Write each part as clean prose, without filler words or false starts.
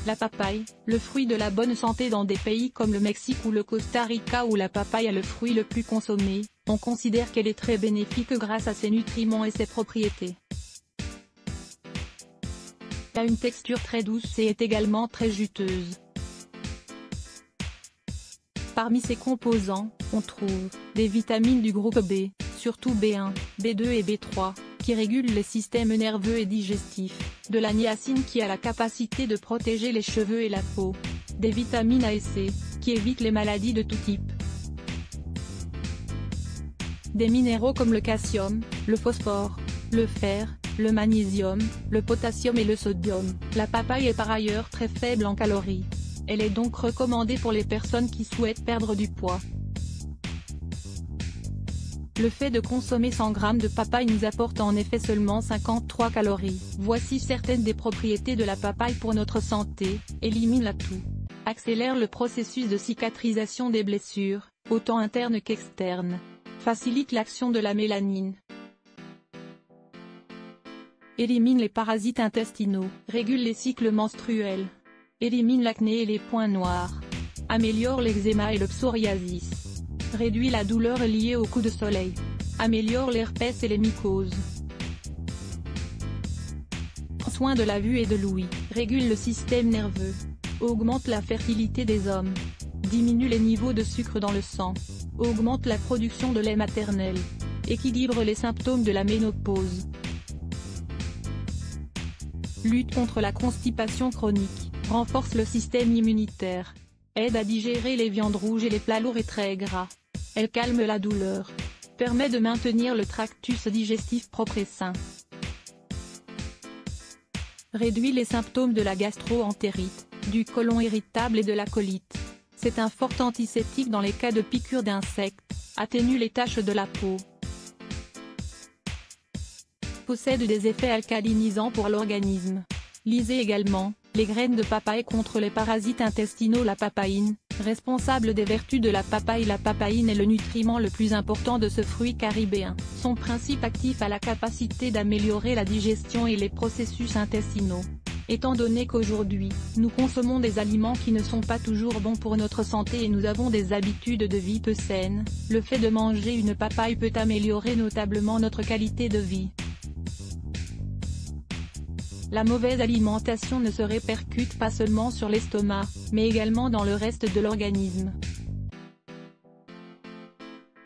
La papaye, le fruit de la bonne santé dans des pays comme le Mexique ou le Costa Rica où la papaye est le fruit le plus consommé, on considère qu'elle est très bénéfique grâce à ses nutriments et ses propriétés. Elle a une texture très douce et est également très juteuse. Parmi ses composants, on trouve des vitamines du groupe B, surtout B1, B2 et B3, qui régulent les systèmes nerveux et digestifs, de la niacine qui a la capacité de protéger les cheveux et la peau, des vitamines A et C, qui évitent les maladies de tout type, des minéraux comme le calcium, le phosphore, le fer, le magnésium, le potassium et le sodium. La papaye est par ailleurs très faible en calories. Elle est donc recommandée pour les personnes qui souhaitent perdre du poids. Le fait de consommer 100 g de papaye nous apporte en effet seulement 53 calories. Voici certaines des propriétés de la papaye pour notre santé: élimine la toux, accélère le processus de cicatrisation des blessures, autant internes qu'externes, facilite l'action de la mélanine, élimine les parasites intestinaux, régule les cycles menstruels, élimine l'acné et les points noirs, améliore l'eczéma et le psoriasis, réduit la douleur liée aux coups de soleil, améliore l'herpès et les mycoses, prend soin de la vue et de l'ouïe, régule le système nerveux, augmente la fertilité des hommes, diminue les niveaux de sucre dans le sang, augmente la production de lait maternel, équilibre les symptômes de la ménopause, lutte contre la constipation chronique, renforce le système immunitaire, aide à digérer les viandes rouges et les plats lourds et très gras. Elle calme la douleur, permet de maintenir le tractus digestif propre et sain, réduit les symptômes de la gastro-entérite, du côlon irritable et de la colite. C'est un fort antiseptique dans les cas de piqûres d'insectes, atténue les taches de la peau, possède des effets alcalinisants pour l'organisme. Lisez également les graines de papaye contre les parasites intestinaux. La papaïne, responsable des vertus de la papaye. La papaïne est le nutriment le plus important de ce fruit caribéen. Son principe actif a la capacité d'améliorer la digestion et les processus intestinaux. Étant donné qu'aujourd'hui, nous consommons des aliments qui ne sont pas toujours bons pour notre santé et nous avons des habitudes de vie peu saines, le fait de manger une papaye peut améliorer notablement notre qualité de vie. La mauvaise alimentation ne se répercute pas seulement sur l'estomac, mais également dans le reste de l'organisme.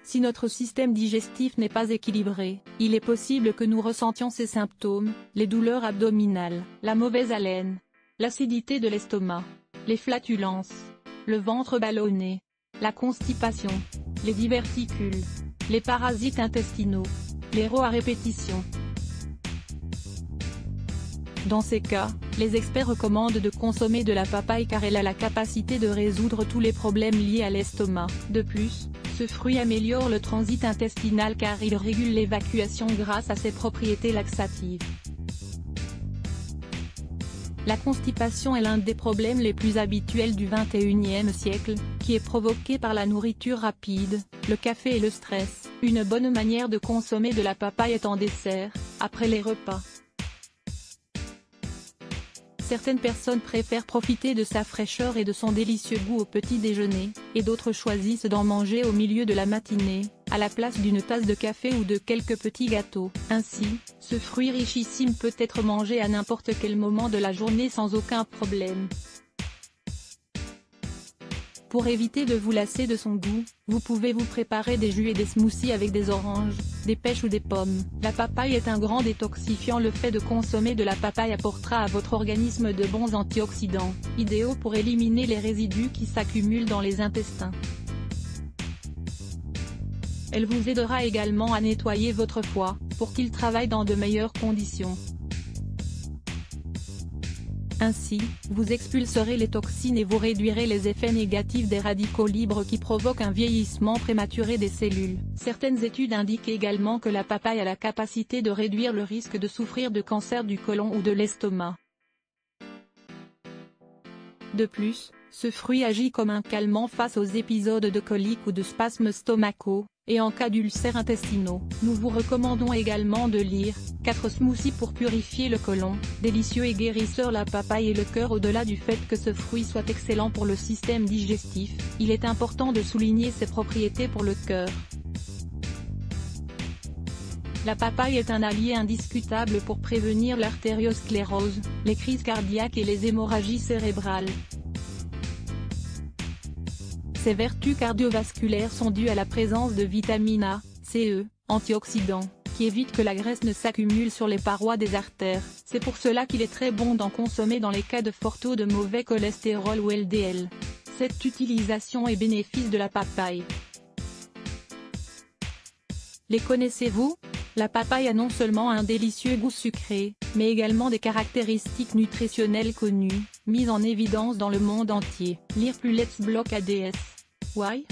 Si notre système digestif n'est pas équilibré, il est possible que nous ressentions ces symptômes: les douleurs abdominales, la mauvaise haleine, l'acidité de l'estomac, les flatulences, le ventre ballonné, la constipation, les diverticules, les parasites intestinaux, les rots à répétition. Dans ces cas, les experts recommandent de consommer de la papaye car elle a la capacité de résoudre tous les problèmes liés à l'estomac. De plus, ce fruit améliore le transit intestinal car il régule l'évacuation grâce à ses propriétés laxatives. La constipation est l'un des problèmes les plus habituels du XXIe siècle, qui est provoqué par la nourriture rapide, le café et le stress. Une bonne manière de consommer de la papaye est en dessert, après les repas. Certaines personnes préfèrent profiter de sa fraîcheur et de son délicieux goût au petit déjeuner, et d'autres choisissent d'en manger au milieu de la matinée, à la place d'une tasse de café ou de quelques petits gâteaux. Ainsi, ce fruit richissime peut être mangé à n'importe quel moment de la journée sans aucun problème. Pour éviter de vous lasser de son goût, vous pouvez vous préparer des jus et des smoothies avec des oranges, des pêches ou des pommes. La papaye est un grand détoxifiant. Le fait de consommer de la papaye apportera à votre organisme de bons antioxydants, idéaux pour éliminer les résidus qui s'accumulent dans les intestins. Elle vous aidera également à nettoyer votre foie, pour qu'il travaille dans de meilleures conditions. Ainsi, vous expulserez les toxines et vous réduirez les effets négatifs des radicaux libres qui provoquent un vieillissement prématuré des cellules. Certaines études indiquent également que la papaye a la capacité de réduire le risque de souffrir de cancer du côlon ou de l'estomac. De plus, ce fruit agit comme un calmant face aux épisodes de coliques ou de spasmes stomacaux, Et en cas d'ulcères intestinaux, nous vous recommandons également de lire 4 smoothies pour purifier le côlon, délicieux et guérisseur. La papaye et le cœur. Au-delà du fait que ce fruit soit excellent pour le système digestif, il est important de souligner ses propriétés pour le cœur. La papaye est un allié indiscutable pour prévenir l'artériosclérose, les crises cardiaques et les hémorragies cérébrales. Ses vertus cardiovasculaires sont dues à la présence de vitamine A, Ce, antioxydants, qui évitent que la graisse ne s'accumule sur les parois des artères. C'est pour cela qu'il est très bon d'en consommer dans les cas de fort taux de mauvais cholestérol ou LDL. Cette utilisation et bénéfice de la papaye. Les connaissez-vous? La papaye a non seulement un délicieux goût sucré, mais également des caractéristiques nutritionnelles connues, mises en évidence dans le monde entier. Lire plus. Let's block ADS. Why?